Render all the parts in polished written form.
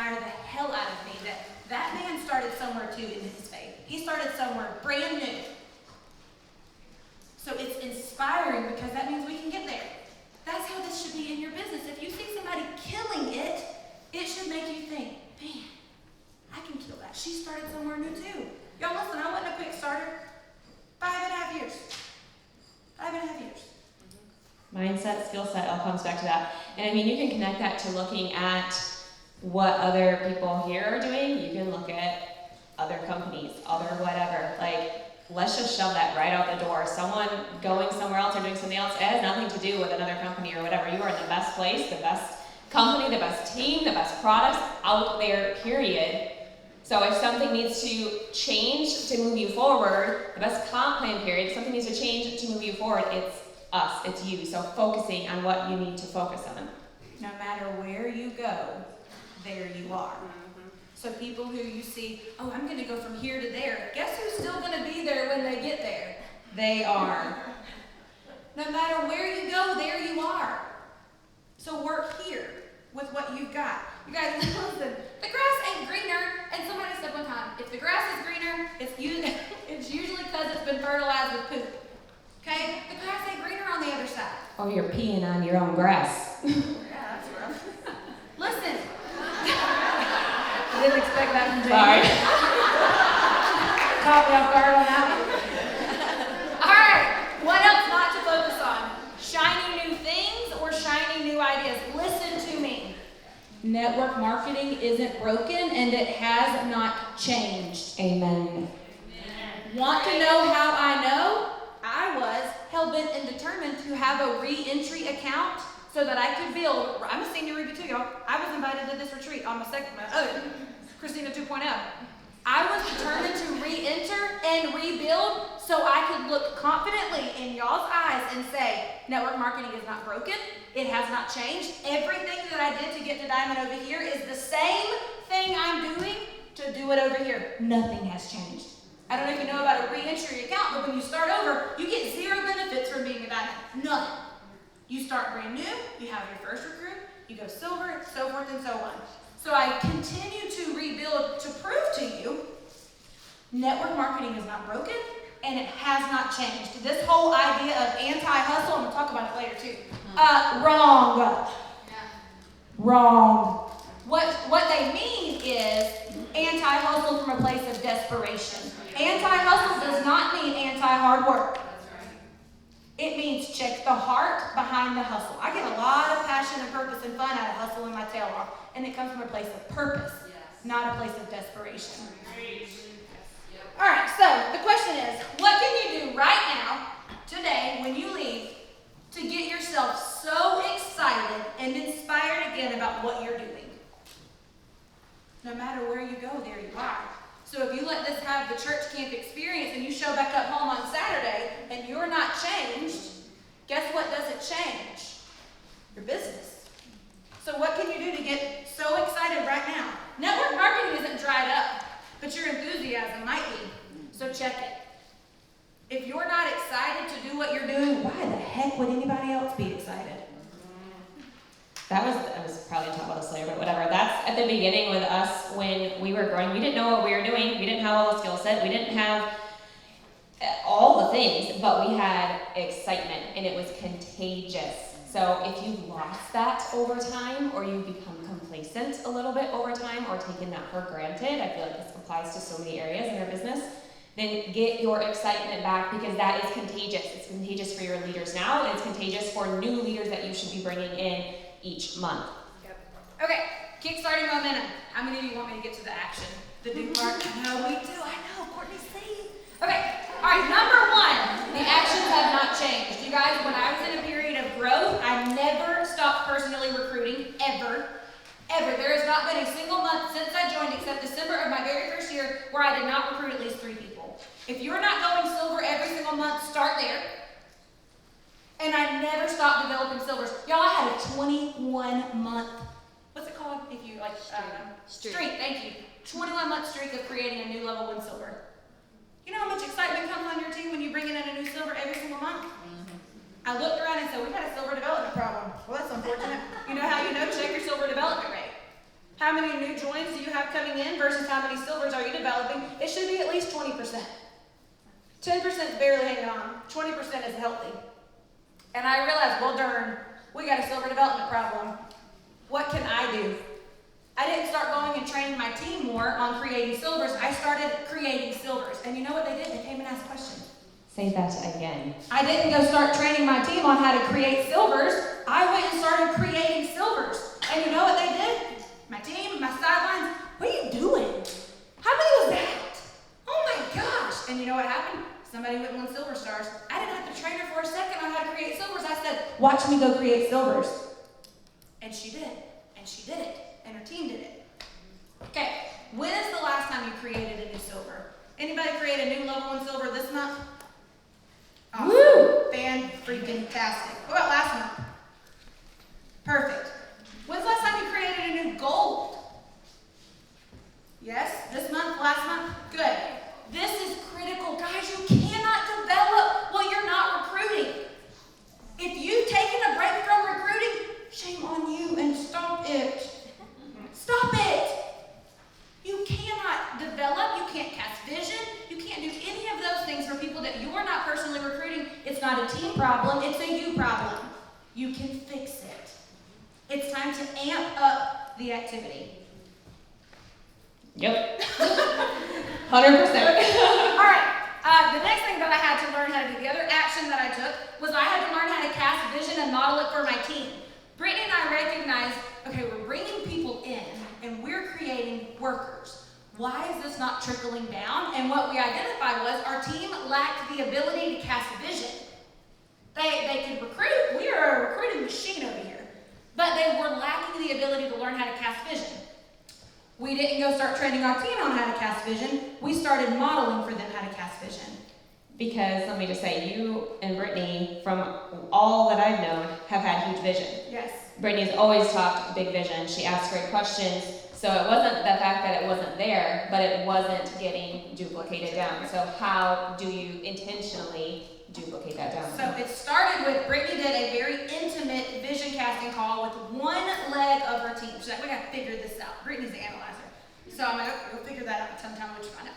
inspire the hell out of me that man started somewhere too in his faith. He started somewhere brand new. So it's inspiring because that means we can get there. That's how this should be in your business. If you see somebody killing it, it should make you think, man, I can kill that. She started somewhere new too. Y'all listen, I wasn't a quick starter. 5.5 years. 5.5 years. Mindset, skill set, all comes back to that. And I mean, you can connect that to looking at what other people here are doing. You can look at other companies, other whatever. Like, let's just shove that right out the door. Someone going somewhere else or doing something else, it has nothing to do with another company or whatever. You are in the best place, the best company, the best team, the best products out there, period. So if something needs to change to move you forward, the best comp plan period, if something needs to change to move you forward, it's us, it's you. So focusing on what you need to focus on. No matter where you go, there you are. So people who you see, oh, I'm going to go from here to there. Guess who's still going to be there when they get there? They are. No matter where you go, there you are. So work here with what you've got. You guys, listen, the grass ain't greener. And somebody said one time, if the grass is greener, it's usually because it's been fertilized with poop. Okay? The grass ain't greener on the other side. Oh, you're peeing on your own grass. Yeah, that's rough. Listen. I didn't expect that from Jaime. Sorry. Caught me off guard on that one. All right. What else not to focus on? Shiny new things or shiny new ideas? Listen to me. Network marketing isn't broken and it has not changed. Amen. Want to know how I know? I was hell-bent and determined to have a re-entry account so that I could build. I'm a senior Ruby too, y'all. I was invited to this retreat on my Christina 2.0. I was determined to re-enter and rebuild so I could look confidently in y'all's eyes and say, network marketing is not broken. It has not changed. Everything that I did to get to Diamond over here is the same thing I'm doing to do it over here. Nothing has changed. I don't know if you know about a re-entry account, but when you start over, you get zero benefits from being a diamond. None. You start brand new, you have your first recruit, you go silver, so forth and so on. So I continue to rebuild to prove to you, network marketing is not broken, and it has not changed. This whole idea of anti-hustle, I'm going to talk about it later too. Wrong. Yeah. Wrong. What they mean is anti-hustle from a place of desperation. Anti-hustle does not mean anti-hard work. It means check the heart behind the hustle. I get a lot of passion and purpose and fun out of hustling my tail off, and it comes from a place of purpose, not a place of desperation. All right, so the question is, what can you do right now, today, when you leave, to get yourself so excited and inspired again about what you're doing? No matter where you go, there you are. So if you let this have the church camp experience and you show back up home on Saturday and you're not changed, guess what doesn't change? Your business. So what can you do to get so excited right now? Network marketing isn't dried up, but your enthusiasm might be. So check it. If you're not excited to do what you're doing, why the heck would anybody else be excited? I was probably talking about this later, but whatever. That's at the beginning with us when we were growing. We didn't know what we were doing. We didn't have all the skill set. We didn't have all the things, but we had excitement, and it was contagious. So if you lost that over time, or you become complacent a little bit over time, or taken that for granted, I feel like this applies to so many areas in our business, then get your excitement back, because that is contagious. It's contagious for your leaders now, and it's contagious for new leaders that you should be bringing in each month. Yep. Okay, kickstarting momentum. How many of you want me to get to the action? The do part? No, we do. I know, Courtney, see? Okay, all right, number one, the actions have not changed. You guys, when I was in a period of growth, I never stopped personally recruiting, ever. Ever. There has not been a single month since I joined, except December of my very first year, where I did not recruit at least 3 people. If you're not going silver every single month, start there. And I never stopped developing silvers. Y'all, I had a 21-month, what's it called? If you like, streak, thank you. 21-month streak of creating a new level 1 silver. You know how much excitement comes on your team when you bring in a new silver every single month? I looked around and said, we got a silver development problem. Well, that's unfortunate. You know how you know? Check your silver development rate. How many new joins do you have coming in versus how many silvers are you developing? It should be at least 20%. 10% is barely hanging on. 20% is healthy. And I realized, well, darn, we got a silver development problem. What can I do? I didn't start going and training my team more on creating silvers. I started creating silvers. And you know what they did? They came and asked questions. Say that again. I didn't go start training my team on how to create silvers. I went and started creating silvers. And you know what they did? My team, my sidelines, what are you doing? How many was that? Oh my gosh. And you know what happened? Somebody went and won silver stars. I didn't have to train her for a second on how to create silvers. I said, watch me go create silvers. And she did. And she did it. And her team did it. Okay, when is the last time you created a new silver? Anybody create a new level 1 silver this month? Awesome. Woo! Fan-freaking-tastic. What about last month? Perfect. When's the last time you created a new gold? Yes? This month? Last month? Good. This is critical. Guys, you cannot develop while you're not recruiting. If you've taken a break from recruiting, shame on you and stop it. Stop it. You cannot develop. You can't cast vision. You can't do any of those things for people that you're not personally recruiting. It's not a team problem. It's a you problem. You can fix it. It's time to amp up the activity. Yep. 100%. All right. The next thing that I had to learn how to do, the other action that I took, was I had to learn how to cast vision and model it for my team. Brittany and I recognized, okay, we're bringing people in and we're creating workers. Why is this not trickling down? And what we identified was our team lacked the ability to cast vision. They could recruit. We are a recruiting machine over here. But they were lacking the ability to learn how to cast vision. We didn't go start training our team on how to cast vision. We started modeling for them how to cast vision. Because let me just say, you and Brittany, from all that I've known, have had huge vision. Yes. Brittany's always talked big vision. She asked great questions. So it wasn't the fact that it wasn't there, but it wasn't getting duplicated down. So how do you intentionally duplicate that down? So it started with Brittany did a very intimate vision casting call with one leg of her team. She's like, we got to figure this out. Brittany's the analyzer. So I'm like, okay, we'll figure that out sometime. We'll just find out.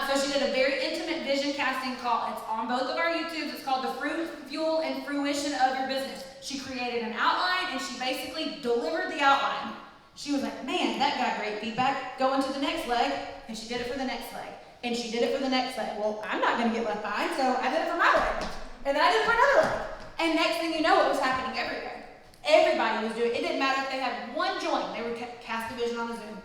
So she did a very intimate vision casting call. It's on both of our YouTubes. It's called The Fruit, Fuel, and Fruition of Your Business. She created an outline and she basically delivered the outline. She was like, man, that got great feedback. Going to the next leg. And she did it for the next leg. And she did it for the next leg. Well, I'm not going to get left behind, so I did it for my leg. And then I did it for another leg. And next thing you know, it was happening everywhere. Everybody was doing it. It didn't matter if they had one joint. They would cast a vision on the Zoom.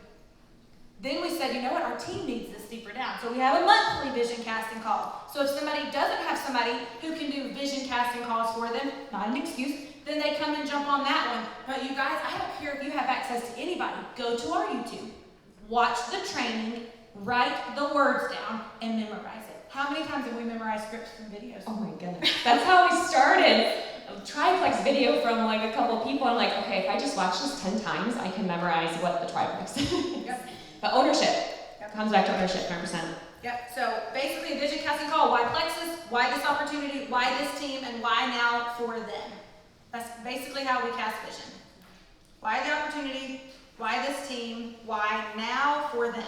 Then we said, you know what, our team needs this deeper down. So we have a monthly vision casting call. So if somebody doesn't have somebody who can do vision casting calls for them, not an excuse, then they come and jump on that one. But you guys, I don't care if you have access to anybody. Go to our YouTube, watch the training, write the words down, and memorize it. How many times have we memorized scripts from videos? Oh my goodness. That's how we started. A triplex video from like a couple people. I'm like, okay, if I just watch this 10 times, I can memorize what the triplex is. Yep. But ownership. Comes back to ownership, 100%. Yep, so basically a vision casting call, why Plexus, why this opportunity, why this team, and why now for them. That's basically how we cast vision. Why the opportunity, why this team, why now for them.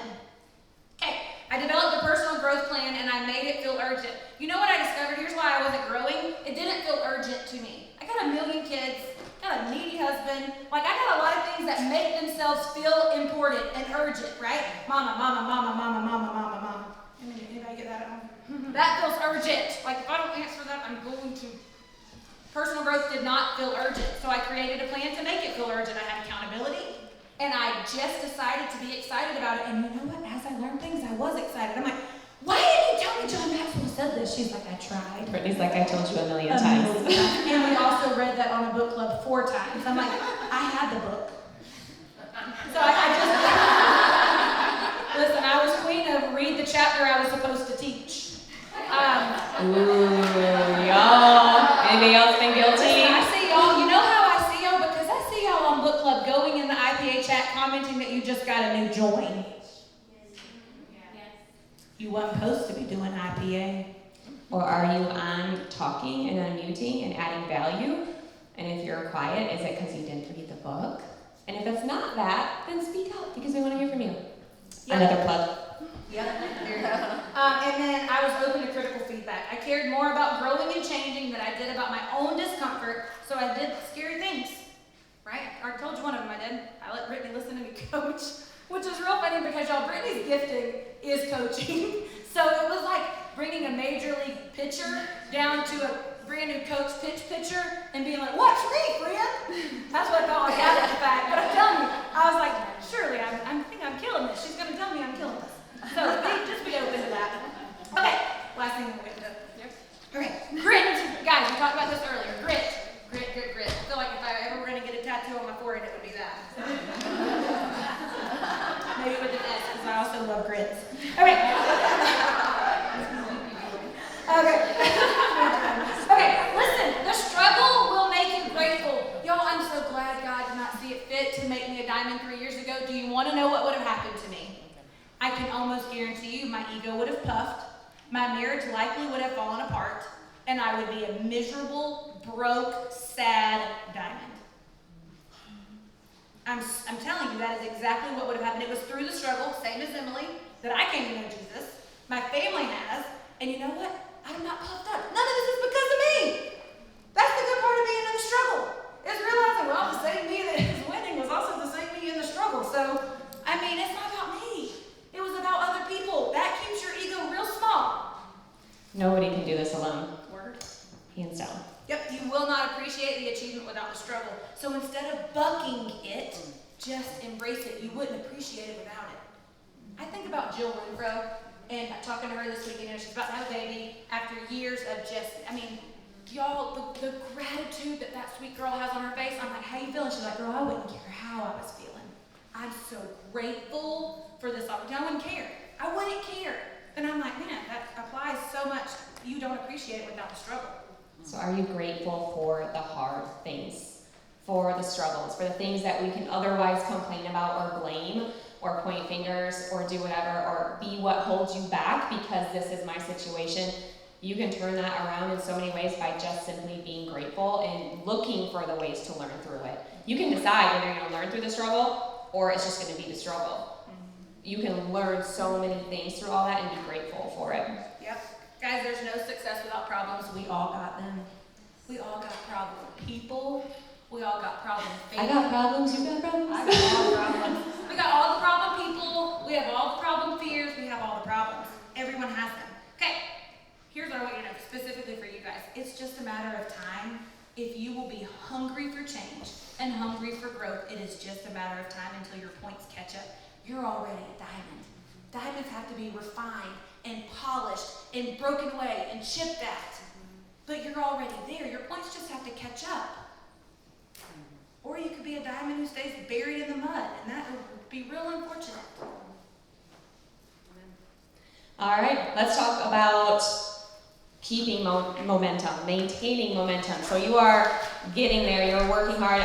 Okay, I developed a personal growth plan and I made it feel urgent. You know what I discovered? Here's why I wasn't growing. It didn't feel urgent to me. I got 1 million kids, got a needy husband. Like I got a lot of things that make themselves feel important and urgent, right? Mama, mama, mama, mama, mama, mama, mama. Anybody get that at home? That feels urgent. Like if I don't answer that, I'm going to. Personal growth did not feel urgent. So I created a plan to make it feel urgent. I had accountability. And I just decided to be excited about it. And you know what? As I learned things, I was excited. I'm like, why didn't you tell me John Maxwell said this? She's like, I tried. Brittany's like, I told you 1 million times. And we also read that on a book club 4 times. I'm like, I had the book. So I just, listen, I was queen of read the chapter I was supposed to teach. Ooh, y'all. Anybody else been guilty? Listen, I see y'all. You know how I see y'all? Because I see y'all on book club going in the IPA chat commenting that you just got a new join. You weren't supposed to be doing IPA. Or are you on talking and unmuting and adding value? And if you're quiet, is it because you didn't read the book? And if it's not that, then speak up because we want to hear from you. Yep. Another plug. Yep. And then I was open to critical feedback. I cared more about growing and changing than I did about my own discomfort, so I did scary things. Right? I told you one of them I did. I let Brittany listen to me coach, which is real funny because y'all, Brittany's gifting is coaching. So it was like bringing a major league pitcher down to a brand new coach pitcher and being like, watch me, friend. That's what I felt like after the fact. But I'm telling you, I was like, surely I think I'm killing this. She's going to tell me I'm killing this. So just be open to that. Okay, last thing we're going to do. Okay, grit. Guys, we talked about this earlier. Grit. I feel like if I ever were going to get a tattoo on my forehead, it would be that. Maybe with an S, because I also love grits. Okay. Okay, listen, the struggle will make you grateful. Y'all, I'm so glad God did not see it fit to make me a diamond 3 years ago. Do you want to know what would have happened to me? I can almost guarantee you my ego would have puffed, my marriage likely would have fallen apart, and I would be a miserable, broke, sad diamond. I'm telling you, that is exactly what would have happened. It was through the struggle, same as Emily, that I came to know Jesus. My family has, and you know what? I'm not puffed up. None of this is because of me. That's the good part of being in the struggle, is realizing, well, the same me that is winning was also the same me in the struggle. So, I mean, it's not about me. It was about other people. That keeps your ego real small. Nobody can do this alone. Word. Hands down. Yep, you will not appreciate the achievement without the struggle. So instead of bucking it, just embrace it. You wouldn't appreciate it without it. I think about Jill Renfro, and talking to her this week, she's about to have a baby after years of just, y'all, the gratitude that sweet girl has on her face. I'm like, how you feeling? She's like, girl, I wouldn't care how I was feeling. I'm so grateful for this opportunity. I wouldn't care. I wouldn't care. And I'm like, man, that applies so much. You don't appreciate it without the struggle. So are you grateful for the hard things, for the struggles, for the things that we can otherwise complain about or blame or point fingers or do whatever or be what holds you back because this is my situation? You can turn that around in so many ways by just simply being grateful and looking for the ways to learn through it. You can decide whether you're going to learn through the struggle or it's just going to be the struggle. You can learn so many things through all that and be grateful for it. Yep. Guys, there's no success without problems. We all got them. We all got problem people. We all got problem things. I got problems, you got problems? I got all the problems. We got all the problem people. We have all the problem fears. We have all the problems. Everyone has them. Okay, here's what I want you to know specifically for you guys. It's just a matter of time. If you will be hungry for change and hungry for growth, it is just a matter of time until your points catch up. You're already a diamond. Diamonds have to be refined and polished and broken away and chipped at. But you're already there. Your points just have to catch up. Or you could be a diamond who stays buried in the mud, and that would be real unfortunate. All right, let's talk about keeping momentum, maintaining momentum. So you are getting there, you're working hard.